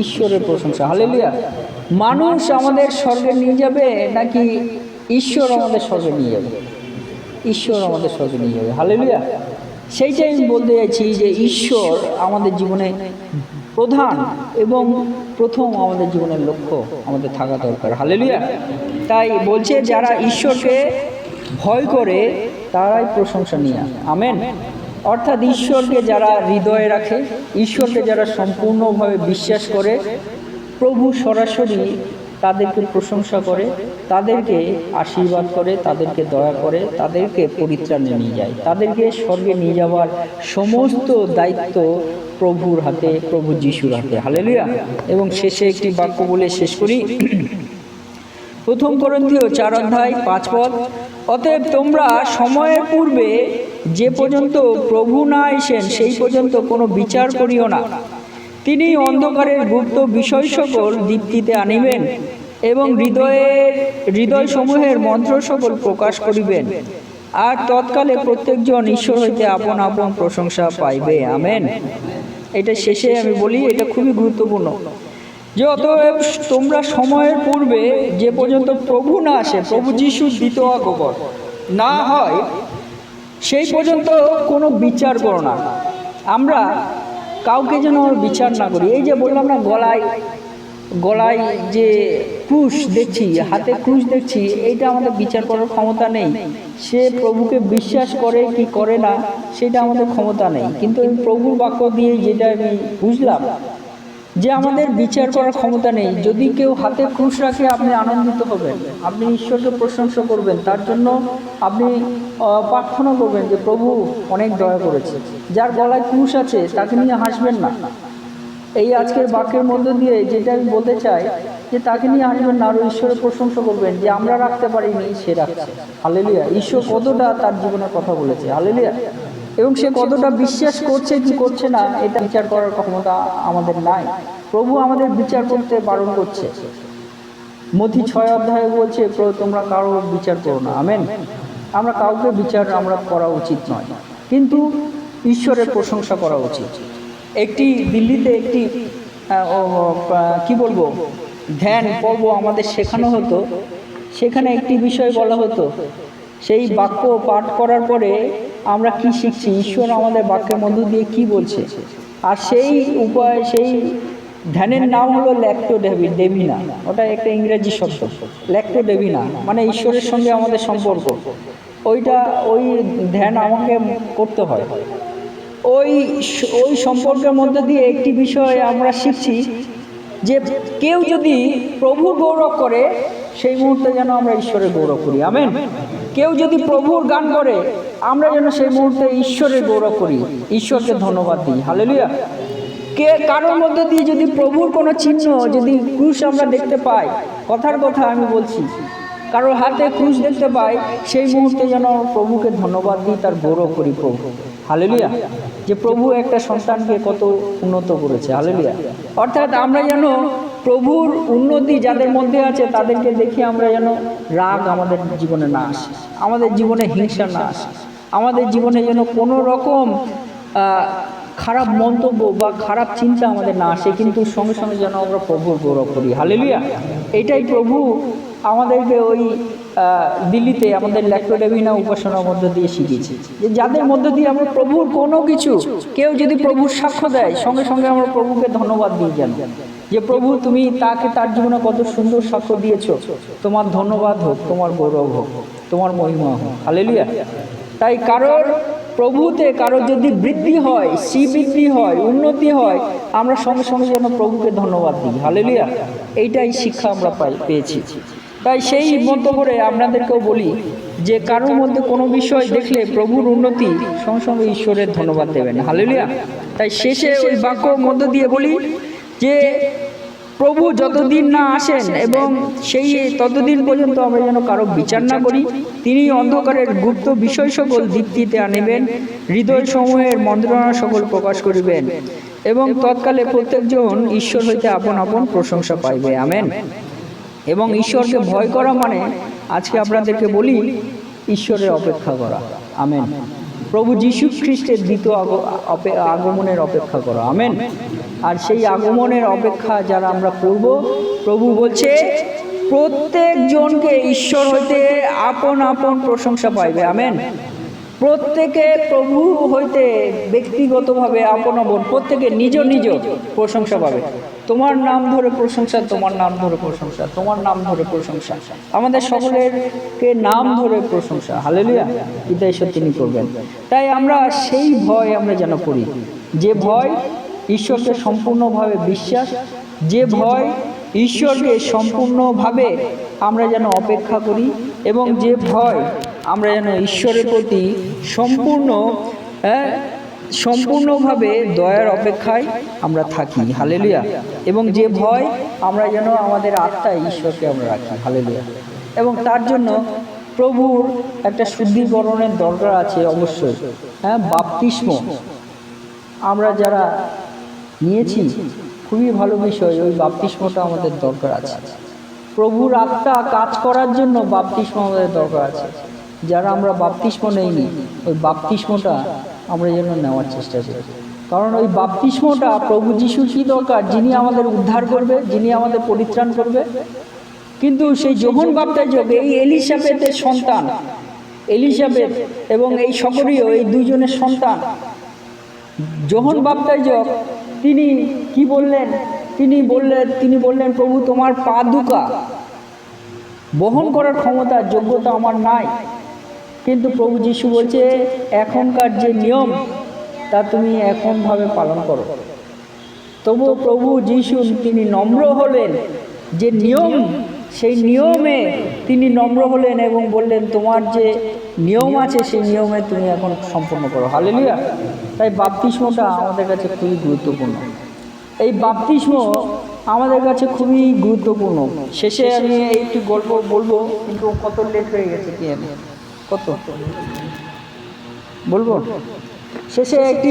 Speaker 1: ঈশ্বরের প্রশংসা। হালেলুয়া। মানুষ আমাদের স্বর্গে নিয়ে যাবে, নাকি ঈশ্বর আমাদের স্বর্গে নিয়ে যাবে? ঈশ্বর আমাদের স্বর্গে নিয়ে যাবে। হালেলুয়া। সেইটাই আমি বলতে চাইছি যে ঈশ্বর আমাদের জীবনে প্রধান এবং প্রথম আমাদের জীবনের লক্ষ্য আমাদের থাকা দরকার। হালেলুয়া। তাই বলছে যারা ঈশ্বরকে ভয় করে তারাই প্রশংসা নিয়ে। আমেন। অর্থাৎ ঈশ্বরকে যারা হৃদয়ে রাখে, ঈশ্বরকে যারা সম্পূর্ণভাবে বিশ্বাস করে, প্রভু সরাসরি তাদেরকে প্রশংসা করে, তাদেরকে আশীর্বাদ করে, তাদেরকে দয়া করে, তাদেরকে পরিত্রাণে নিয়ে যায়। তাদেরকে স্বর্গে নিয়ে যাওয়ার সমস্ত দায়িত্ব প্রভুর হাতে, প্রভু যিশুর হাতে। হালেলুয়া। এবং শেষে একটি বাক্য বলে শেষ করি। প্রথম করিন্থীয় 4:5 অতএব তোমরা সময়ের পূর্বে যে পর্যন্ত প্রভু না আসেন সেই পর্যন্ত কোনো বিচার করিও না। তিনি অন্ধকারের গুপ্ত বিষয় সকল দীপ্তিতে আনিবেন এবং হৃদয় সমূহের মন্ত্র সকল প্রকাশ করিবেন, আর তৎকালে প্রত্যেকজন ঈশ্বর হইতে আপন আপন প্রশংসা পাইবে। আমেন। এটা শেষে আমি বলি, এটা খুবই গুরুত্বপূর্ণ যে অতএব তোমরা সময়ের পূর্বে যে পর্যন্ত প্রভু না আসে, প্রভু যিশুর দ্বিতীয় আগমন না হয়, সেই পর্যন্ত কোনো বিচার করো না। আমরা কাউকে যেন বিচার না করি। এই যে বললাম না, গলায় যে ক্রুশ দেখছি, হাতে ক্রুশ দেখছি, এইটা আমাদের বিচার করার ক্ষমতা নেই। সে প্রভুকে বিশ্বাস করে কি করে না সেটা আমাদের ক্ষমতা নেই। কিন্তু এই প্রভুর বাক্য দিয়ে যেটা আমি বুঝলাম যে আমাদের বিচার করার ক্ষমতা নেই। যদি কেউ হাতে ক্রুশ রাখে, আপনি আনন্দিত হবেন, আপনি ঈশ্বরকে প্রশংসা করবেন, তার জন্য আপনি প্রার্থনা করবেন যে প্রভু অনেক দয়া করেছে। যার গলায় ক্রুশ আছে তাকে নিয়ে হাসবেন না। এই আজকের বাক্যের মধ্য দিয়ে যেটা আমি বলতে চাই যে তাকে নিয়ে হাসবেন না, আরও ঈশ্বরের প্রশংসা করবেন যে আমরা রাখতে পারিনি, সে রাখছে। হালেলুয়া। ঈশ্বর কতটা তার জীবনের কথা বলেছে। হালেলুয়া। এবং সে কতটা বিশ্বাস করছে কি করছে না, এটা বিচার করার ক্ষমতা আমাদের নাই। প্রভু আমাদের বিচার করতে বারণ করছে। মথি 6 বলছে তোমরা কারো বিচার করো না। আমেন। আমরা কাউকে বিচার আমরা করা উচিত নয়, কিন্তু ঈশ্বরের প্রশংসা করা উচিত। একটি দিল্লিতে একটি কি বলবো ধ্যান পর্ব আমাদের শেখানো হতো। সেখানে একটি বিষয় বলা হতো, সেই বাক্য পাঠ করার পরে আমরা কি শিখছি, ঈশ্বর আমাদের বাক্যের মধ্য দিয়ে কি বলছে। আর সেই উপায়, সেই ধ্যানের নাম হলো ল্যাক্টোডেভিনা। ওটা একটা ইংরেজি শব্দ, ল্যাক্টোডেভিনা, মানে ঈশ্বরের সঙ্গে আমাদের সম্পর্ক। ওই ধ্যান আমাকে করতে হয়। ওই সম্পর্কের মধ্যে দিয়ে একটি বিষয় আমরা শিখছি যে কেউ যদি প্রভুর গৌরব করে, সেই মুহূর্তে যেন আমরা ঈশ্বরের গৌরব করি। আমেন। কেউ যদি প্রভুর গান করে, আমরা যেন সেই মুহূর্তে ঈশ্বরের গৌরব করি, ঈশ্বরকে ধন্যবাদ দিই। হালেলুয়া। কারোর মধ্যে দিয়ে যদি প্রভুর কোনো চিহ্ন, যদি ক্রুশ আমরা দেখতে পাই, কথার কথা আমি বলছি, কারোর হাতে ক্রুশ দেখতে পাই, সেই মুহূর্তে যেন প্রভুকে ধন্যবাদ দিই, তার গৌরব করি প্রভু। হালেলুয়া। যে প্রভু একটা সন্তানকে কত উন্নত করেছে। হালেলুয়া। অর্থাৎ আমরা যেন প্রভুর উন্নতি যাদের মধ্যে আছে তাদেরকে দেখে আমরা যেন রাগ আমাদের জীবনে না আসে, আমাদের জীবনে হিংসা না আসে, আমাদের জীবনে যেন কোনো রকম খারাপ মন্তব্য বা খারাপ চিন্তা আমাদের না আসে, কিন্তু সঙ্গে সঙ্গে যেন আমরা প্রভুর গৌরব করি। হালেলুয়া। এটাই প্রভু আমাদেরকে ওই দিল্লিতে আমাদের ল্যাক্টোডেভিনা উপাসনার মধ্য দিয়ে শিখিয়েছি, যে যাদের মধ্য দিয়ে আমরা প্রভুর কোনো কিছু, কেউ যদি প্রভুর সাক্ষ্য দেয়, সঙ্গে সঙ্গে আমরা প্রভুকে ধন্যবাদ দিয়ে যান যে প্রভু তুমি তাকে তার জীবনে কত সুন্দর সাক্ষ্য দিয়েছ, তোমার ধন্যবাদ হোক, তোমার গৌরব হোক, তোমার মহিমা হোক। হালেলুয়া। তাই কারোর প্রভুতে কারোর যদি বৃদ্ধি হয়, শ্রীবৃদ্ধি হয়, উন্নতি হয়, আমরা সঙ্গে সঙ্গে যেন প্রভুকে ধন্যবাদ দিই। হালেলুয়া। এইটাই শিক্ষা আমরা পেয়েছি। তাই সেই মতো করে আপনাদেরকেও বলি যে কারোর মধ্যে কোনো বিষয় দেখলে প্রভুর উন্নতি সঙ্গে সঙ্গে ঈশ্বরের ধন্যবাদ দেবেন। হালেলুয়া। তাই শেষে ওই বাক্য মধ্য দিয়ে বলি যে প্রভু যতদিন না আসেন এবং সেই ততদিন পর্যন্ত আমরা যেন কারো বিচার না করি। তিনি অন্ধকারের গুপ্ত বিষয় সকল দীপ্তিতে আনিবেন, হৃদয় সমূহের মন্ত্রণা সকল প্রকাশ করিবেন, এবং তৎকালে প্রত্যেকজন ঈশ্বর হইতে আপন আপন প্রশংসা পাইবে। আমেন। এবং ঈশ্বরকে ভয় করা মানে আজকে আপনাদেরকে বলি ঈশ্বরের অপেক্ষা করা। আমেন। প্রভু যীশু খ্রিস্টের দ্বিতীয় আগমনের অপেক্ষা করা। আমেন। আর সেই আগমনের অপেক্ষা যারা আমরা করব, প্রভু বলছে প্রত্যেকজনকে ঈশ্বর হইতে আপন আপন প্রশংসা পাইবে। আমেন। প্রত্যেকে প্রভু হইতে ব্যক্তিগতভাবে আপন আপন প্রত্যেকে নিজ নিজ প্রশংসা পাবে। তোমার নাম ধরে প্রশংসা, তোমার নাম ধরে প্রশংসা, তোমার নাম ধরে প্রশংসা, আমাদের সকলেরকে নাম ধরে প্রশংসা। হালেলুয়া। এটা ঈশ্বর তিনি করবেন। তাই আমরা সেই ভয় আমরা যেন করি, যে ভয় ঈশ্বরকে সম্পূর্ণভাবে বিশ্বাস, যে ভয় ঈশ্বরকে সম্পূর্ণভাবে আমরা যেন অপেক্ষা করি, এবং যে ভয় আমরা যেন ঈশ্বরের প্রতি সম্পূর্ণভাবে দয়ার অপেক্ষায় আমরা থাকি। হালেলুয়া। এবং যে ভয় আমরা যেন আমাদের আত্মায় ঈশ্বরকে আমরা রাখি। হালেলুয়া। এবং তার জন্য প্রভুর একটা শুদ্ধিকরণের দরকার আছে অবশ্যই। বাপ্তিস্ম আমরা যারা নিয়েছি, খুবই ভালো বিষয়, ওই বাপ্তিস্মটা আমাদের দরকার আছে। প্রভুর আত্মা কাজ করার জন্য বাপ্তিস্ম আমাদের দরকার আছে। যারা আমরা বাপ্তিস্ম নেইনি, ওই বাপ্তিস্মটা আমরা যেন নেওয়ার চেষ্টা করি। কারণ ওই বাপ্তিস্মটা প্রভু যিশুর কি দরকার, যিনি আমাদের উদ্ধার করবে, যিনি আমাদের পরিত্রাণ করবে। কিন্তু সেই যোহন বাপ্তাইজক এই এলিসাবেথের সন্তান, এলিসাবেথ এবং এই সকরীয়, এই দুইজনের সন্তান যোহন বাপ্তাইজক, তিনি কি বললেন? তিনি বললেন প্রভু তোমার পা দুকা বহন করার ক্ষমতা যোগ্যতা আমার নাই। কিন্তু প্রভু যিশু বলছে এখনকার যে নিয়ম তা তুমি এখনভাবে পালন করো। তবুও প্রভু যিশু তিনি নম্র হলেন, যে নিয়ম সেই নিয়মে তিনি নম্র হলেন এবং বললেন তোমার যে নিয়ম আছে সেই নিয়মে তুমি এখন সম্পন্ন করো। হালেলুয়া। তাই বাপ্তিস্মটা আমাদের কাছে খুবই গুরুত্বপূর্ণ। এই বাপ্তিস্ম আমাদের কাছে খুবই গুরুত্বপূর্ণ। শেষে আমি একটি গল্প বলবো, কিন্তু কত লেট হয়ে গেছে, কি আমি কত বলবো? শেষে একটি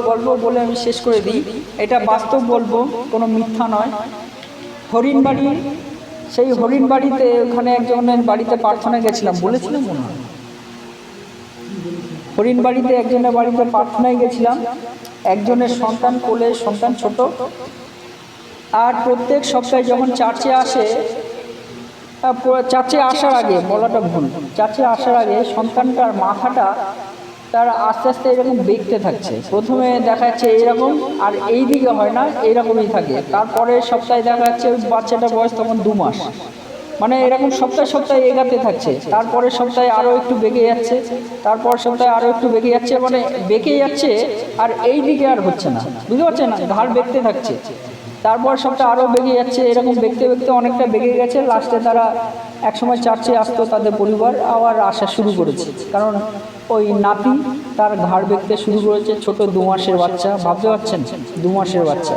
Speaker 1: গল্প বলে আমি শেষ করে দিই। এটা বাস্তব গল্প, কোনো মিথ্যা নয়। হরিণবাড়ি, সেই হরিণবাড়িতে ওখানে একজনের বাড়িতে প্রার্থনায় গেছিলাম, বলেছিলাম মনে হয়। হরিণবাড়িতে একজনের বাড়িতে প্রার্থনায় গেছিলাম। একজনের সন্তান কোলে, সন্তান ছোট, আর প্রত্যেক সপ্তাহে যখন চার্চে আসার আগে, বলাটা ভুল, চার্চে আসার আগে সন্তানটার মাথাটা তার আস্তে আস্তে এরকম বেঁকতে থাকছে। প্রথমে দেখা যাচ্ছে এইরকম, আর এই দিকে হয় না, এইরকমই থাকে। তারপরে সপ্তাহে দেখা যাচ্ছে ওই বাচ্চাটার বয়স তখন 2 মাস, মানে এরকম সপ্তাহে এগাতে থাকছে। তারপরে সপ্তাহে আরও একটু বেঁকে যাচ্ছে, তারপর সপ্তাহে আরও একটু বেঁকে যাচ্ছে, মানে বেঁকে যাচ্ছে আর এই দিকে আর হচ্ছে না, বুঝতে পারছেন না, ঘাড় বেঁকতে থাকছে। তারপর সবটা আরও বেঁকে যাচ্ছে, এরকম বেঁকতে অনেকটা বেঁকে গেছে। লাস্টে তারা একসময় চার্চে আসতো, তাদের পরিবার আবার আসা শুরু করেছে, কারণ ওই নাতি তার ঘাড় বেঁকতে শুরু করেছে। ছোট 2 মাসের বাচ্চা, ভাবতে পারছেন 2 মাসের বাচ্চা।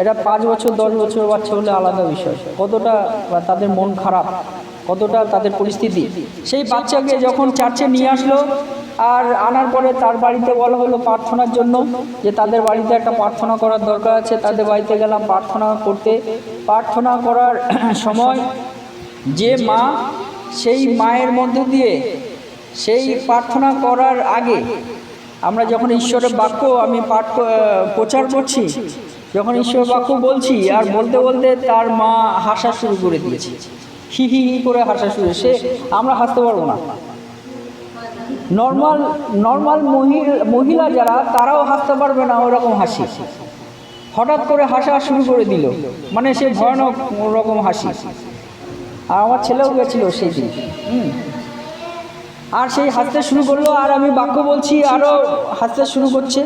Speaker 1: এটা 5 বছর 10 বছর বাচ্চা হলে আলাদা বিষয়, কতটা তাদের মন খারাপ, কতটা তাদের পরিস্থিতি। সেই বাচ্চাকে যখন চার্চে নিয়ে আসলো, আর আনার পরে তার বাড়িতে বলা হলো প্রার্থনার জন্য, যে তাদের বাড়িতে একটা প্রার্থনা করার দরকার আছে। তাদের বাড়িতে গেলাম প্রার্থনা করতে। প্রার্থনা করার সময় যে মা, সেই মায়ের মধ্য দিয়ে সেই প্রার্থনা করার আগে আমরা যখন ঈশ্বরের বাক্য আমি প্রচার করছি, যখন ঈশ্বরের বাক্য বলছি, আর বলতে বলতে তার মা হাসা শুরু করে দিয়েছে, হি হি হি করে হাসা শুরু। আমরা হাসতে পারবো না। নর্মাল মহিলা যারা, তারাও হাসতে পারবে না ওরকম হাসি। হঠাৎ করে হাসা শুরু করে দিল, মানে সে ভয়ানক রকম হাসি। আর আমার ছেলেও গেছিল সেই দিন, আর সেই হাসতে শুরু করলো, আর আমি বাক্য বলছি, আরও হাসতে শুরু করছে।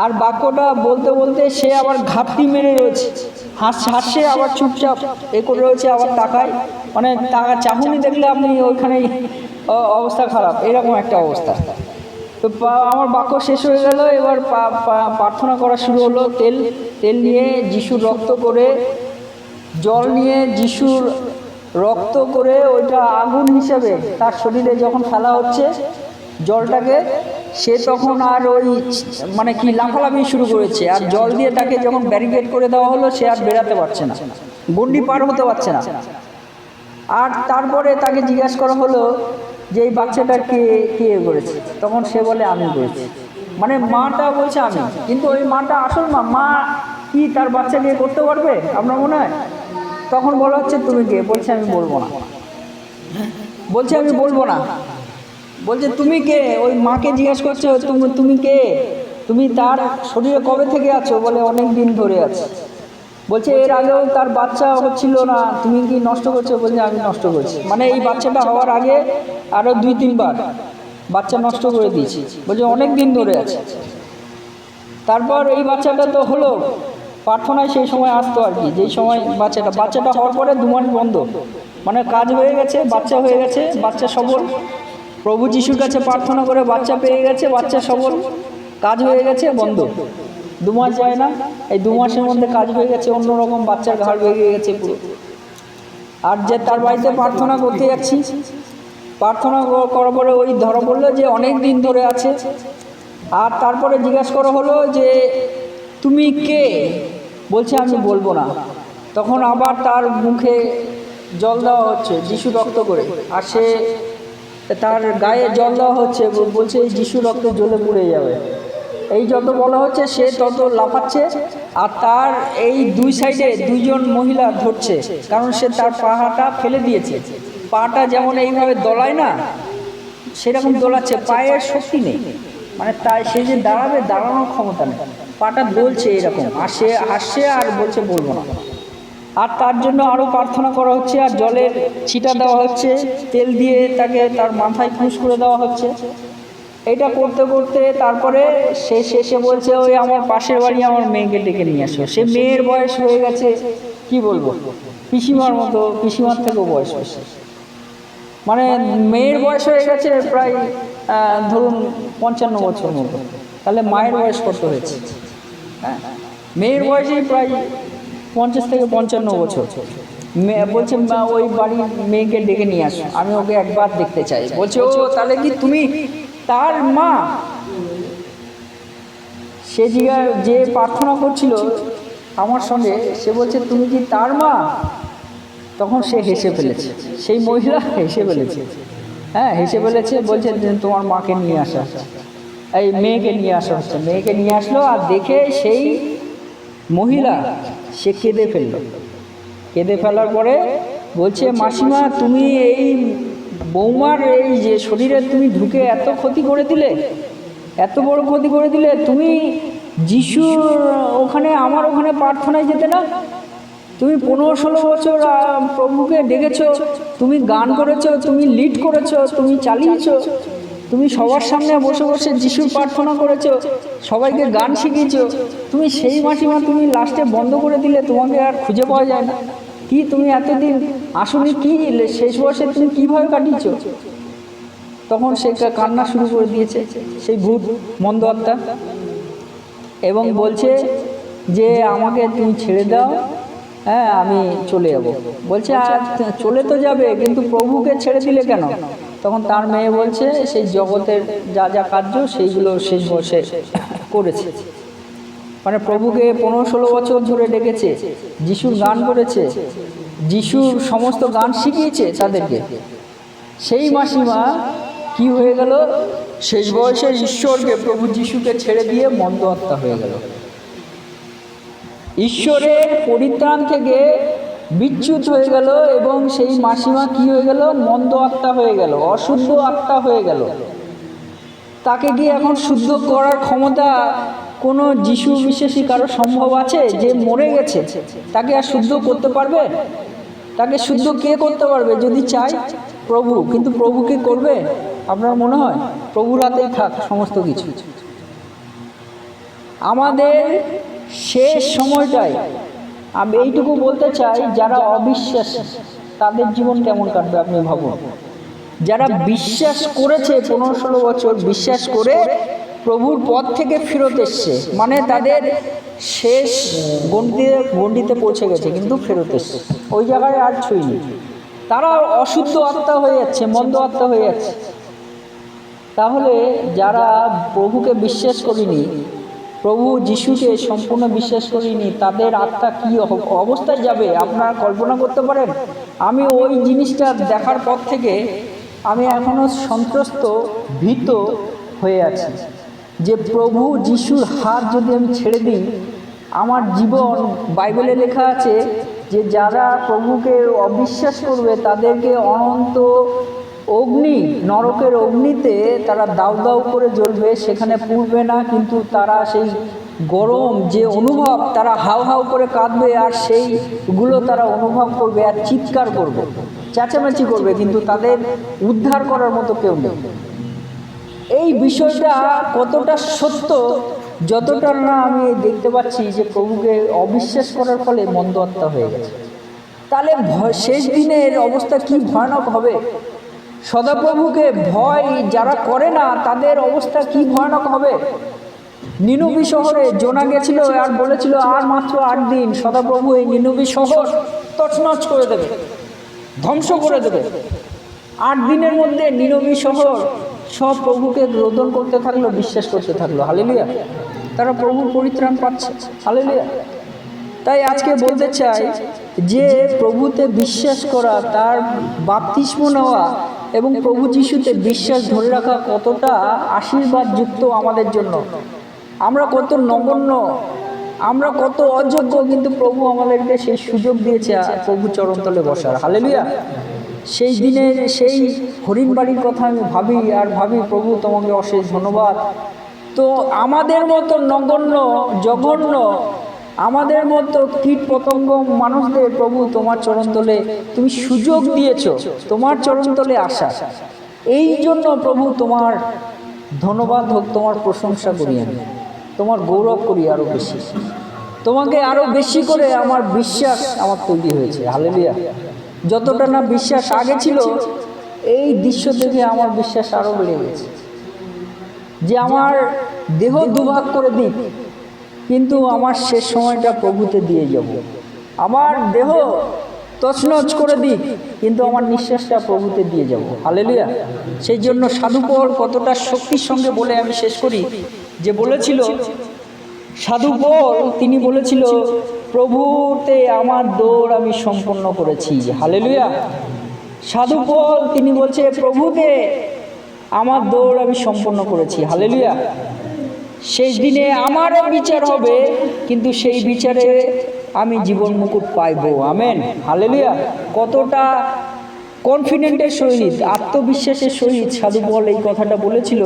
Speaker 1: আর বাক্যটা বলতে বলতে সে আবার ঘাপটি মেরে রয়েছে, হাসছে আবার চুপচাপ এ করে রয়েছে, আবার তাকায়, মানে টাকা চাহুনি দেখলে আপনি ওইখানেই অবস্থা খারাপ, এরকম একটা অবস্থা। তো আমার বাক্য শেষ হয়ে গেল, এবার প্রার্থনা করা শুরু হলো। তেল নিয়ে যিশুর রক্ত করে, জল নিয়ে যিশুর রক্ত করে ওইটা আগুন হিসেবে তার শরীরে যখন ফেলা হচ্ছে জলটাকে, সে তখন আর ওই মানে কি লাফালাফি শুরু করেছে। আর জল দিয়ে তাকে যখন ব্যারিকেড করে দেওয়া হলো, সে আর বেরাতে পারছে না, গন্ডি পার হতে পারছে না। আর তারপরে তাকে জিজ্ঞাসা করা হলো যে এই বাচ্চাটার কে করেছে, তখন সে বলে আমি করেছি। মানে মাটা বলছে আমি, কিন্তু ওই মাটা আসল মা কি তার বাচ্চাকে করতে পারবে আপনার মনে হয়? তখন বলা হচ্ছে তুমি কে? বলছে আমি বলবো না, বলছে আমি বলবো না। বলছে তুমি কে? ওই মাকে জিজ্ঞেস করছে তুমি কে, তুমি তার শরীরে কবে থেকে আছো? বলে অনেক দিন ধরে আছে। বলছে এর আগেও তার বাচ্চা হচ্ছিল না, তুমি কি নষ্ট করছো? বলছে আমি নষ্ট করছি। মানে এই বাচ্চাটা হওয়ার আগে আরো 2-3 বার বাচ্চা নষ্ট করে দিয়েছি। বলছে অনেক দিন ধরে আছে। তারপর এই বাচ্চাটা তো হলো প্রার্থনায় সেই সময় আসতো আর কি, যেই সময় বাচ্চাটা হওয়ার পরে 2 মাস বন্ধ, মানে কাজ হয়ে গেছে, বাচ্চা হয়ে গেছে, বাচ্চা সবল, প্রভু যিশুর কাছে প্রার্থনা করে বাচ্চা পেয়ে গেছে, বাচ্চা সবল, কাজ হয়ে গেছে, বন্ধ। 2 মাস যায় না, এই 2 মাসের মধ্যে কাজ হয়ে গেছে, অন্যরকম বাচ্চার ঘাড় ভেঙে গেছে পুরো। আর যে তার বাড়িতে প্রার্থনা করতে যাচ্ছি, প্রার্থনা করার পরে ওই ধরা পড়লো যে অনেক দিন ধরে আছে। আর তারপরে জিজ্ঞাসা করা হলো যে তুমি কে? বলছে আমি বলবো না। তখন আবার তার মুখে জল দেওয়া হচ্ছে যিশু রক্ত করে, আর সে তার গায়ে জল দেওয়া হচ্ছে, বলছে এই যিশু রক্ত জ্বলে পুড়ে যাবে। এই যত বলা হচ্ছে সে তত লাফাচ্ছে, আর তার এই 2 সাইডে 2 জন মহিলা ধরছে, কারণ সে তার পাটা ফেলে দিয়েছে। পাটা যেমন এইভাবে দোলায় না, সেরকম দোলাচ্ছে, পায়ের শক্তি নেই, মানে তাই সে যে দাঁড়ানোর ক্ষমতা নেই, পাটা দোলছে এরকম। আর সে হাসছে আর বলছে বলবো না। আর তার জন্য আরও প্রার্থনা করা হচ্ছে, আর জলের ছিটা দেওয়া হচ্ছে, তেল দিয়ে তাকে তার মাথায় খুশ করে দেওয়া হচ্ছে। এটা করতে করতে তারপরে সে শেষে বলছে ওই আমার পাশের বাড়ি আমার মেয়েকে ডেকে নিয়ে আসো। সে মেয়ের বয়স হয়ে গেছে কি বলবো, পিসিমার মতো, পিসিমার থেকেও বয়স হয়েছে, মানে মেয়ের বয়স হয়ে গেছে প্রায় ধরুন 55 বছর মতো। তাহলে মায়ের বয়স কত হয়েছে? হ্যাঁ, মেয়ের বয়সই প্রায় 50 থেকে 55 বছর। বলছে ওই বাড়ির মেয়েকে ডেকে নিয়ে আসো, আমি ওকে একবার দেখতে চাই। বলছে ও তাহলে কি তুমি তার মা? সে যে প্রার্থনা করছিল আমার সঙ্গে, সে বলছে তুমি কি তার মা? তখন সে হেসে ফেলেছে, সেই মহিলা হেসে ফেলেছে, হ্যাঁ হেসে ফেলেছে। বলছে তোমার মাকে নিয়ে আসা, এই মেয়েকে নিয়ে আসা হচ্ছে। মেয়েকে নিয়ে আসলো, আর দেখে সেই মহিলা সে কেঁদে ফেললো। কেঁদে ফেলার পরে বলছে মাসিমা তুমি এই বৌমার এই যে শরীরে তুমি ঢুকে এত ক্ষতি করে দিলে, এত বড় ক্ষতি করে দিলে, তুমি যিশুর ওখানে আমার ওখানে প্রার্থনায় যেতে না? তুমি 15-16 বছর প্রভুকে ডেকেছো, তুমি গান করেছো, তুমি লিড করেছো, তুমি চালিয়েছো, তুমি সবার সামনে বসে বসে যিশুর প্রার্থনা করেছো, সবাইকে গান শিখিয়েছো। তুমি সেই মাসিমা তুমি লাস্টে বন্ধ করে দিলে, তোমাকে আর খুঁজে পাওয়া যায় না। কি তুমি এতদিন আসলে কি শেষ বয়সে তুমি কীভাবে কাটিয়েছো? তখন সে কান্না শুরু করে দিয়েছে, সেই ভূত মন্দ আত্মা, এবং বলছে যে আমাকে তুমি ছেড়ে দাও, হ্যাঁ আমি চলে যাব। বলছে আর চলে তো যাবে, কিন্তু প্রভুকে ছেড়ে দিলে কেন? তখন তার মেয়ে বলছে সেই জগতের যা যা কার্য সেইগুলো শেষ বয়সে করেছে। মানে প্রভুকে 15-16 বছর ধরে ডেকেছে, যিশুর গান করেছে, যিশুর সমস্ত গান শিখিয়েছে তাদেরকে। সেই মাসিমা কি হয়ে গেল? শেষ বয়সে ঈশ্বরকে, প্রভু যিশুকে ছেড়ে দিয়ে মন্দ আত্মা হয়ে গেল। ঈশ্বরের পরিত্রাণ থেকে বিচ্যুত হয়ে গেল, এবং সেই মাসিমা কি হয়ে গেল? মন্দ আত্মা হয়ে গেল, অশুদ্ধ আত্মা হয়ে গেল। তাকে কি এখন শুদ্ধ করার ক্ষমতা কোনো যিশু বিশ্বাসী কারো সম্ভব আছে? যে মরে গেছে তাকে আর শুদ্ধ করতে পারবে? তাকে শুদ্ধ কে করতে পারবে? যদি চায় প্রভু। কিন্তু প্রভু কি করবে আপনার মনে হয়? প্রভুর হাতেই থাক সমস্ত কিছু। আমাদের শেষ সময়টায় আমি এইটুকু বলতে চাই, যারা অবিশ্বাসী তাদের জীবন কেমন কাটবে আপনি ভাবুন। যারা বিশ্বাস করেছে 15-16 বছর বিশ্বাস করে প্রভুর পথ থেকে ফেরত এসছে, মানে তাদের শেষ গণ্ডিতে পৌঁছে গেছে, কিন্তু ফেরত এসছে, ওই জায়গায় আর ছুঁইনি, তারা অশুদ্ধ আত্মা হয়ে যাচ্ছে, মন্দ আত্মা হয়ে যাচ্ছে। তাহলে যারা প্রভুকে বিশ্বাস করিনি, প্রভু যিশুকে সম্পূর্ণ বিশ্বাস করিনি, তাদের আত্মা কি অবস্থায় যাবে আপনারা কল্পনা করতে পারেন? আমি ওই জিনিসটা দেখার পর থেকে আমি এখনো সন্ত্রস্ত, ভীত হয়ে আছি যে প্রভু যিশুর হাত যদি আমি ছেড়ে দিই, আমার জীবন, বাইবেলে লেখা আছে যে যারা প্রভুকে অবিশ্বাস করবে তাদেরকে অনন্ত অগ্নি, নরকের অগ্নিতে তারা দাউ দাউ করে জ্বলবে, সেখানে পুড়বে না, কিন্তু তারা সেই গরম যে অনুভব, তারা হাউ হাউ করে কাঁদবে, আর সেইগুলো তারা অনুভব করবে আর চিৎকার করবে, চেঁচামেচি করবে, কিন্তু তাদের উদ্ধার করার মতো কেউ নেই। এই বিষয়টা কতটা সত্য, যতটা না আমি দেখতে পাচ্ছি যে প্রভুকে অবিশ্বাস করার ফলে মন্দ আত্মা হয়ে গেছে। তাহলে শেষ দিনের অবস্থা কি ভয়ানক হবে। সদাপ্রভুকে ভয় যারা করে না তাদের অবস্থা কি ভয়ানক হবে। নিনবী শহরে জোনা গেছিল আর বলেছিল আর মাত্র 8 দিন সদাপ্রভু এই নিনবী শহর তছনছ করে দেবে, ধ্বংস করে দেবে। 8 দিনের মধ্যে নিনবী শহর সব প্রভুকে রোদন করতে থাকলো, বিশ্বাস করতে থাকলো। হালেলুয়া! তারা প্রভুর পরিত্রাণ পাচ্ছে। হালেলুয়া! তাই আজকে বলতে চাই যে প্রভুতে বিশ্বাস করা, তার বাপ্তিস্ম নেওয়া এবং প্রভু যিশুতে বিশ্বাস ধরে রাখা কতটা আশীর্বাদযুক্ত আমাদের জন্য। আমরা কত নগণ্য, আমরা কত অযোগ্য, কিন্তু প্রভু আমাদেরকে সেই সুযোগ দিয়েছে প্রভু চরণতলে বসার। হালেলুয়া! সেই দিনের সেই হরিণবাড়ির কথা আমি ভাবি আর ভাবি, প্রভু তোমাকে অশেষ ধন্যবাদ। তো আমাদের মতো নগণ্য, জঘন্য, আমাদের মতো কীট পতঙ্গ মানুষদের প্রভু তোমার চরণতলে তুমি সুযোগ দিয়েছ তোমার চরণতলে আসা। এই জন্য প্রভু তোমার ধন্যবাদ হোক, তোমার প্রশংসা করি আমি, তোমার গৌরব করি আরও বেশি, তোমাকে আরও বেশি করে আমার বিশ্বাস আমার তৈরি হয়েছে। হালেলুয়া! যতটা না বিশ্বাস আগে ছিল, এই দৃশ্য দেখে আমার বিশ্বাস আরও বেড়ে গেছে যে আমার দেহ দুভাগ করে দিক, কিন্তু আমার শেষ সময়টা প্রভুতে দিয়ে যাব। আমার দেহ তছনছ করে দিক, কিন্তু আমার নিঃশ্বাসটা প্রভুতে দিয়ে যাব। হালেলুয়া! সেই জন্য সাধু পৌল কতটা শক্তির সঙ্গে বলে আমি শেষ করি, যে বলেছিল সাধু পৌল, তিনি বলেছিল প্রভুতে আমার দৌড় আমি সম্পন্ন করেছি। হালেলুয়া! সাধু পৌল তিনি বলছে প্রভুতে আমার দৌড় আমি সম্পন্ন করেছি। হালেলুয়া! শেষ দিনে আমারও বিচার হবে, কিন্তু সেই বিচারে আমি জীবন মুকুট পাইব। আমেন। হালেলুয়া! কতটা কনফিডেন্টের সহিত, আত্মবিশ্বাসের সহিত সাধু পৌল এই কথাটা বলেছিল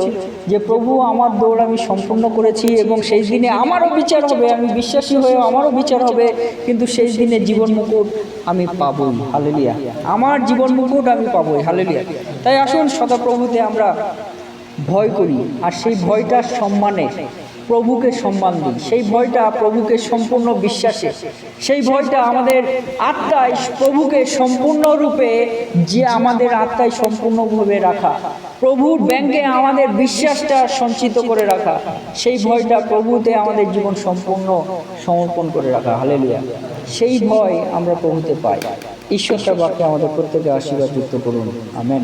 Speaker 1: যে প্রভু আমার দৌড় আমি সম্পূর্ণ করেছি এবং সেই দিনে আমারও বিচার হবে, আমি বিশ্বাসী হয়ে আমারও বিচার হবে, কিন্তু সেই দিনে জীবন মুকুট আমি পাবই। হালেলুয়া! আমার জীবন মুকুট আমি পাবই। হালেলুয়া! তাই আসুন সদাপ্রভুতে আমরা ভয় করি, আর সেই ভয়টার সম্মানে প্রভুকে সম্মান দিই, সেই ভয়টা প্রভুকে সম্পূর্ণ বিশ্বাসে, সেই ভয়টা আমাদের আত্মায় প্রভুকে সম্পূর্ণরূপে, যে আমাদের আত্মায় সম্পূর্ণভাবে রাখা, প্রভুর ব্যাংকে আমাদের বিশ্বাসটা সঞ্চিত করে রাখা, সেই ভয়টা প্রভুতে আমাদের জীবন সম্পূর্ণ সমর্পণ করে রাখা। হালেলুয়া! সেই ভয় আমরা প্রভুতে পাই। ঈশ্বর তার বাক্যে আমাদের প্রত্যেকে আশীর্বাদ যুক্ত করুন। আমেন।